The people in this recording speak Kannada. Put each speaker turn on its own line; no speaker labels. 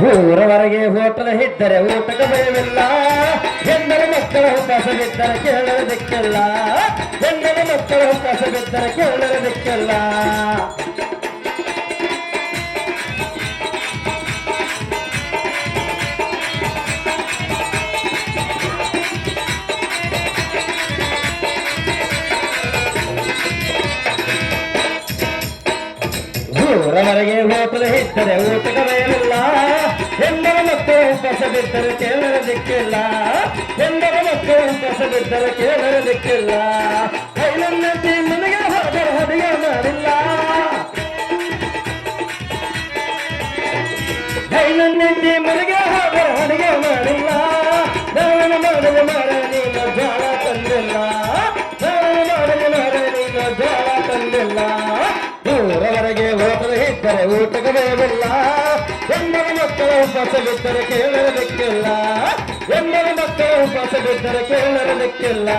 ಊರವರೆಗೆ ಹೋಟೆಲ್ ಇದ್ದರೆ ಊಟಕ್ಕೆ ಭಯವಿಲ್ಲ. ಹೆಣ್ಣರ ಮಕ್ಕಳ ಉಪವಾಸ ಬಿದ್ದರೆ ಕೇಳರ ದಿಕ್ಕಿಲ್ಲ. ಹೆಣ್ಣರ ಮಕ್ಕಳ ಉಪವಾಸ ಬಿದ್ದರೆ ಕೇಳರ ದಿಕ್ಕಿಲ್ಲ. ಊರವರೆಗೆ ಹೋಟೆಲ್ ಇದ್ದರೆ ಊಟಕ್ಕೆ ಭಯವಿಲ್ಲ. ಹೆಣ್ಣರ ಮಕ್ಕಳು ಉಪವಾಸ ಬಿದ್ದರೆ ಕೇಳರ ದಿಕ್ಕಿಲ್ಲ. ಹೆಣ್ಣರ ಮಕ್ಕಳು ಉಪವಾಸ ಬಿದ್ದರೆ ಕೇಳರ ದಿಕ್ಕಿಲ್ಲ. ಕೈಲನ್ನಂತೆ ನನಗೆ ಹೋದರೆ ಅಡುಗೆ ಮಾಡಿಲ್ಲ. ಕೈಲನ್ನಂತೆ ನನಗೆ ಹೋದರೆ ಅಡುಗೆ ಮಾಡಿಲ್ಲ. ನಾನು ಮಾಡಲು ಮಾಡ ನೀನು ಜಾಳ ತಂದಿಲ್ಲ. ನಾನು ಮಾಡಲು ಮಾಡ ನೀನು ಜಾಳ ತಂದಿಲ್ಲ. ಊರವರೆಗೆ ಹೋಟೆಲ್ ಇದ್ದರೆ ಊಟಕ್ಕೆ ಭಯವಿಲ್ಲ. ಹೆಣ್ಣರ ಮಕ್ಕಳು ಉಪವಾಸ ಬಿದ್ದರೆ ಕೇಳರ ದಿಕ್ಕಿಲ್ಲ. ಹೆಣ್ಣರ ಮಕ್ಕಳು ಉಪವಾಸ ಬಿದ್ದರೆ ಕೇಳರ ದಿಕ್ಕಿಲ್ಲ.